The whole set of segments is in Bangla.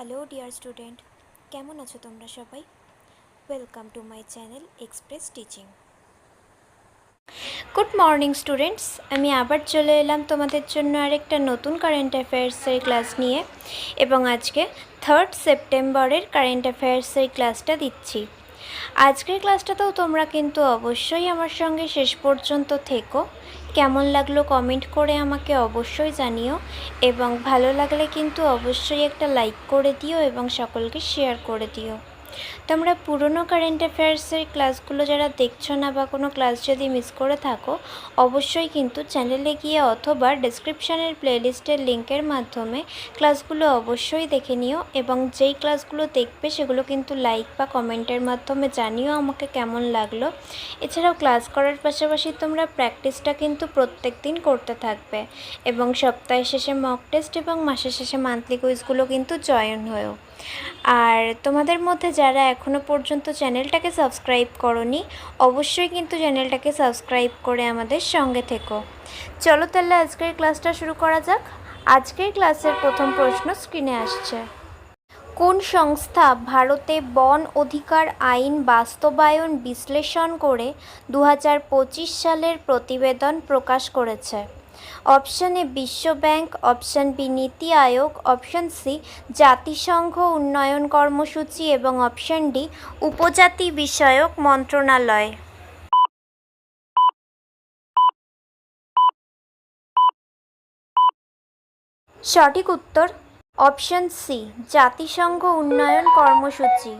হ্যালো ডিয়ার স্টুডেন্ট, কেমন আছো তোমরা সবাই? Welcome to my channel express teaching. Good morning students, আমি আবার চলে এলাম তোমাদের জন্য আরেকটা নতুন কারেন্ট অ্যাফেয়ার্সের ক্লাস নিয়ে, এবং আজকে 3rd সেপ্টেম্বরের কারেন্ট অ্যাফেয়ার্সের ক্লাসটা দিচ্ছি। আজকের ক্লাসটাতেও তোমরা কিন্তু অবশ্যই আমার সঙ্গে শেষ পর্যন্ত থেকো। কেমন লাগলো কমেন্ট করে আমাকে অবশ্যই জানিও, এবং ভালো লাগলে কিন্তু অবশ্যই একটা লাইক করে দিও এবং সকলকে শেয়ার করে দিও। তোমরা পুরনো কারেন্ট অ্যাফেয়ার্সের ক্লাসগুলো যারা দেখছো না বা কোনো ক্লাস যদি মিস করে থাকো, অবশ্যই কিন্তু চ্যানেলে গিয়ে অথবা ডেসক্রিপশানের প্লেলিস্টের লিঙ্কের মাধ্যমে ক্লাসগুলো অবশ্যই দেখে নিও, এবং যেই ক্লাসগুলো দেখবে সেগুলো কিন্তু লাইক বা কমেন্টের মাধ্যমে জানিও আমাকে কেমন লাগলো। এছাড়াও ক্লাস করার পাশাপাশি তোমরা প্র্যাকটিসটা কিন্তু প্রত্যেক দিন করতে থাকবে, এবং সপ্তাহের শেষে মক টেস্ট এবং মাসের শেষে মান্থলি কুইজগুলো কিন্তু জয়েন হয়েও। আর তোমাদের মধ্যে যারা এখনও পর্যন্ত চ্যানেলটাকে সাবস্ক্রাইব করোনি, অবশ্যই কিন্তু চ্যানেলটাকে সাবস্ক্রাইব করে আমাদের সঙ্গে থেকো। চলো তাহলে আজকের ক্লাসটা শুরু করা যাক। আজকের ক্লাসের প্রথম প্রশ্ন স্ক্রিনে আসছে। কোন সংস্থা ভারতে বন অধিকার আইন বাস্তবায়ন বিশ্লেষণ করে 2025 সালের প্রতিবেদন প্রকাশ করেছে? অপশান এ বিশ্ব ব্যাংক, অপশান বি নীতি আয়োগ, অপশান সি জাতিসংঘ উন্নয়ন কর্মসূচি এবং অপশান ডি উপজাতি বিষয়ক মন্ত্রণালয়। সঠিক উত্তর অপশান সি জাতিসংঘ উন্নয়ন কর্মসূচি।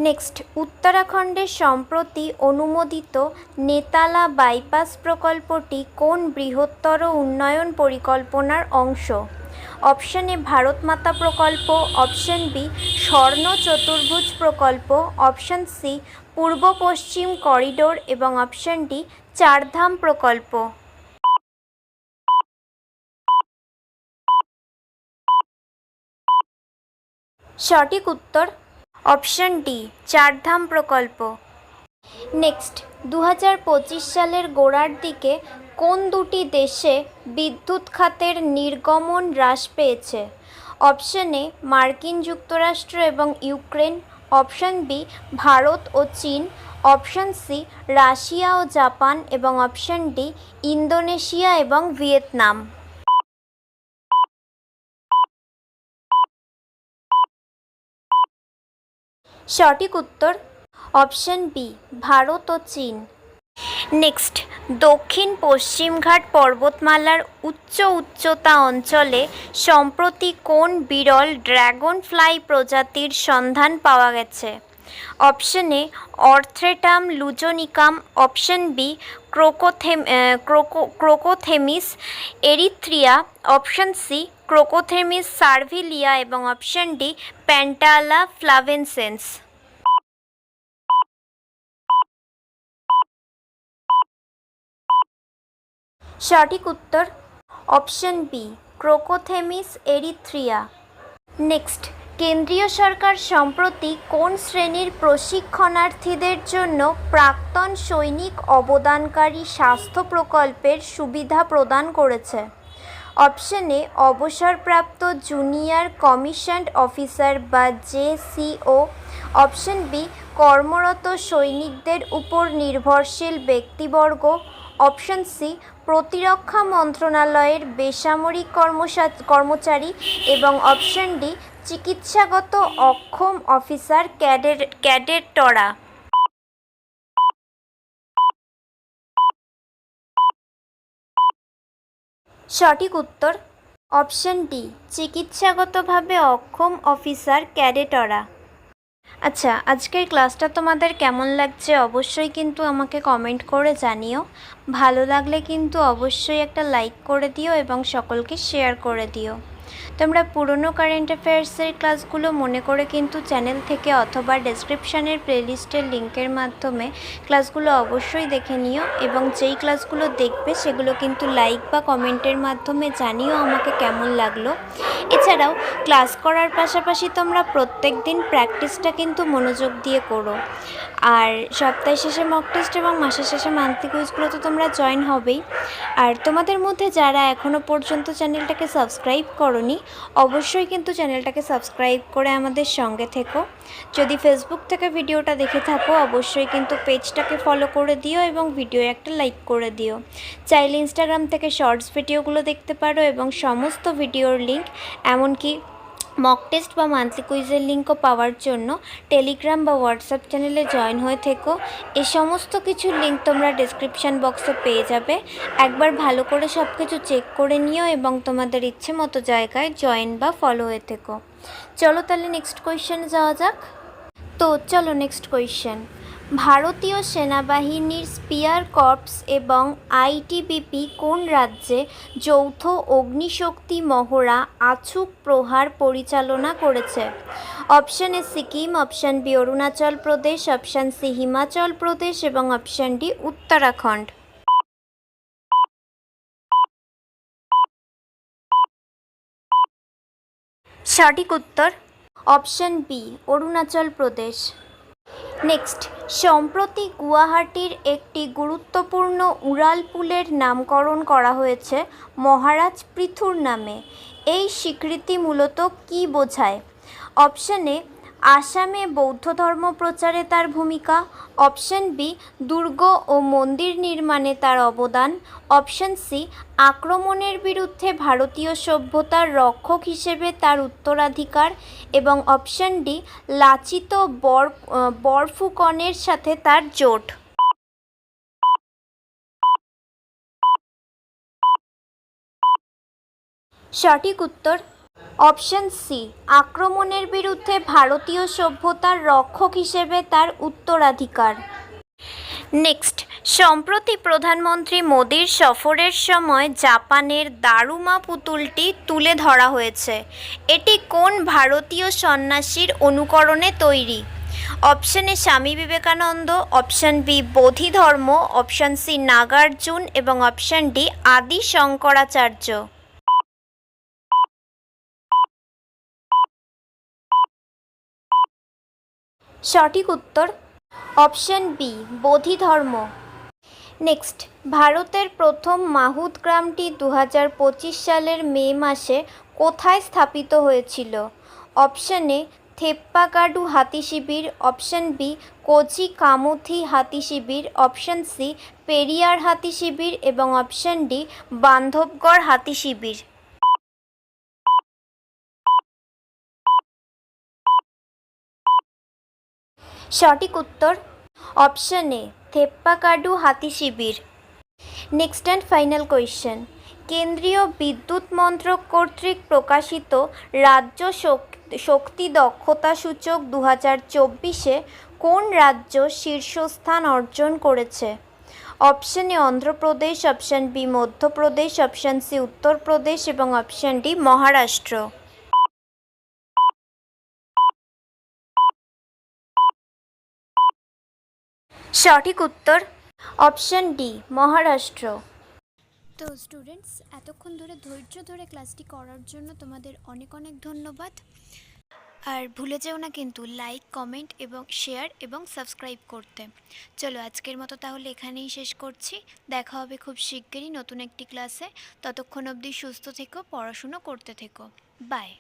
নেক্সট, উত্তরাখণ্ডের সম্প্রতি অনুমোদিত নেতালা বাইপাস প্রকল্পটি কোন বৃহত্তর উন্নয়ন পরিকল্পনার অংশ? অপশান এ ভারত মাতা প্রকল্প, অপশান বি স্বর্ণ চতুর্ভুজ প্রকল্প, অপশান সি পূর্ব পশ্চিম করিডোর এবং অপশান ডি চারধাম প্রকল্প। সঠিক উত্তর অপশান ডি চারধাম প্রকল্প। নেক্সট, 2025 সালের গোড়ার দিকে কোন দুটি দেশে বিদ্যুৎ খাতের নির্গমন হ্রাস পেয়েছে? অপশান এ মার্কিন যুক্তরাষ্ট্র এবং ইউক্রেন, অপশান বি ভারত ও চীন, অপশান সি রাশিয়া ও জাপান এবং অপশান ডি ইন্দোনেশিয়া এবং ভিয়েতনাম। সঠিক উত্তর অপশান বি ভারত ও চীন। নেক্সট, দক্ষিণ পশ্চিমঘাট পর্বতমালার উচ্চতা অঞ্চলে সম্প্রতি কোন বিরল ড্র্যাগন ফ্লাই প্রজাতির সন্ধান পাওয়া গেছে? Option A Orthetrum luzonicum, option B Crocothemis erythraea, option C Crocothemis servilia এবং অপশান ডি প্যান্টালা ফ্লাভেনসেন্স। সঠিক উত্তর option B Crocothemis erythraea. Next, কেন্দ্রীয় সরকার সম্প্রতি কোন শ্রেণীর প্রশিক্ষণার্থীদের জন্য প্রাক্তন সৈনিক অবদানকারী স্বাস্থ্য প্রকল্পের সুবিধা প্রদান করেছে? অপশান এ অবসরপ্রাপ্ত জুনিয়র কমিশনড অফিসার বা জেসিও, অপশান বি কর্মরত সৈনিকদের উপর নির্ভরশীল ব্যক্তিবর্গ, অপশান সি প্রতিরক্ষা মন্ত্রণালয়ের বেসামরিক কর্মচারী এবং অপশান ডি চিকিৎসাগত অক্ষম অফিসার ক্যাডেটরা। সঠিক উত্তর অপশান ডি চিকিৎসাগতভাবে অক্ষম অফিসার ক্যাডেটরা। আচ্ছা, আজকের ক্লাসটা তোমাদের কেমন লাগছে অবশ্যই কিন্তু আমাকে কমেন্ট করে জানিও। ভালো লাগলে কিন্তু অবশ্যই একটা লাইক করে দিও এবং সকলকে শেয়ার করে দিও। তোমরা পুরনো কারেন্ট অ্যাফেয়ার্সের ক্লাসগুলো মনে করে কিন্তু চ্যানেল থেকে অথবা ডেসক্রিপশানের প্লেলিস্টের লিঙ্কের মাধ্যমে ক্লাসগুলো অবশ্যই দেখে নিও, এবং যেই ক্লাসগুলো দেখবে সেগুলো কিন্তু লাইক বা কমেন্টের মাধ্যমে জানিও আমাকে কেমন লাগলো। এছাড়াও ক্লাস করার পাশাপাশি তোমরা প্রত্যেক দিন প্র্যাকটিসটা কিন্তু মনোযোগ দিয়ে করো। আর সপ্তাহের শেষে মক টেস্ট এবং মাসের শেষে মান্থলি কুইজগুলো তো তোমরা জয়েন হবেই। আর তোমাদের মধ্যে যারা এখনও পর্যন্ত চ্যানেলটাকে সাবস্ক্রাইব করোনি, অবশ্যই কিন্তু চ্যানেলটাকে সাবস্ক্রাইব করে আমাদের সঙ্গে থেকো। যদি ফেসবুক থেকে ভিডিওটা দেখে থাকো অবশ্যই কিন্তু পেজটাকে ফলো করে দিও এবং ভিডিও একটা লাইক করে দিও। চাইলে ইনস্টাগ্রাম থেকে শর্টস ভিডিওগুলো দেখতে পারো এবং সমস্ত ভিডিওর লিঙ্ক এমনকি মক টেস্ট বা মান্থলি কুইজের লিঙ্কও পাওয়ার জন্য টেলিগ্রাম বা হোয়াটসঅ্যাপ চ্যানেলে জয়েন হয়ে থেকো। এই সমস্ত কিছুর লিঙ্ক তোমরা ডেসক্রিপশান বক্সে পেয়ে যাবে। একবার ভালো করে সব কিছু চেক করে নিও এবং তোমাদের ইচ্ছে মতো জায়গায় জয়েন বা ফলো হয়ে থেকো। চলো তাহলে নেক্সট কোয়েশ্চেনে যাওয়া যাক। তো চলো নেক্সট কোয়েশ্চেন। ভারতীয় সেনাবাহিনীর স্পিয়ার কর্পস এবং আইটিবিপি কোন রাজ্যে যৌথ অগ্নিশক্তি মহড়া আছুক প্রহার পরিচালনা করেছে? Option A Sikkim, option B Arunachal Pradesh, option C Himachal Pradesh এবং অপশান ডি উত্তরাখণ্ড। সঠিক উত্তর option B Arunachal Pradesh. Next, সম্প্রতি গুয়াহাটির একটি গুরুত্বপূর্ণ উড়ালপুলের নামকরণ করা হয়েছে মহারাজ পৃথুর নামে। এই স্বীকৃতি মূলত কী বোঝায়? অপশান এ আসামে বৌদ্ধ ধর্ম প্রচারে তার ভূমিকা, অপশান বি দুর্গ ও মন্দির নির্মাণে তার অবদান, অপশান সি আক্রমণের বিরুদ্ধে ভারতীয় সভ্যতার রক্ষক হিসেবে তার উত্তরাধিকার এবং অপশান ডি লাচিত বরফুকনের সাথে তার জোট। সঠিক উত্তর অপশান সি আক্রমণের বিরুদ্ধে ভারতীয় সভ্যতার রক্ষক হিসেবে তার উত্তরাধিকার। নেক্সট, সম্প্রতি প্রধানমন্ত্রী মোদির সফরের সময় জাপানের দারুমা পুতুলটি তুলে ধরা হয়েছে। এটি কোন ভারতীয় সন্ন্যাসীর অনুকরণে তৈরি? Option A Swami Vivekananda, option B বোধি ধর্ম, অপশান সি নাগার্জুন এবং অপশান ডি আদি শঙ্করাচার্য। সঠিক উত্তর অপশান বি বোধি ধর্ম। নেক্সট, ভারতের প্রথম মাহুত গ্রামটি 2025 সালের মে মাসে কোথায় স্থাপিত হয়েছিল? অপশান এ থেপ্পাকাডু হাতি শিবির, অপশান বি কোচি কামুথি হাতি শিবির, অপশান সি পেরিয়ার হাতি শিবির এবং অপশান ডি বান্ধবগড় হাতি শিবির। সঠিক উত্তর অপশান এ থেপ্পাকাডু হাতি শিবির। Next and final question. কেন্দ্রীয় বিদ্যুৎ মন্ত্রক কর্তৃক প্রকাশিত রাজ্য শক্তি দক্ষতা সূচক 2024-এ কোন রাজ্য শীর্ষস্থান অর্জন করেছে? Option A Andhra Pradesh, option B Madhya Pradesh, option C Uttar Pradesh এবং অপশান ডি মহারাষ্ট্র। সঠিক উত্তর অপশান ডি মহারাষ্ট্র। তো স্টুডেন্টস, এতক্ষণ ধরে ধৈর্য ধরে ক্লাসটি করার জন্য তোমাদের অনেক অনেক ধন্যবাদ। আর ভুলে যেও না কিন্তু লাইক, কমেন্ট এবং শেয়ার এবং সাবস্ক্রাইব করতে। চলো আজকের মতো তাহলে এখানেই শেষ করছি। দেখা হবে খুব শিগগিরই নতুন একটি ক্লাসে। ততক্ষণ অবধি সুস্থ থেকো, পড়াশুনো করতে থেকো। বাই।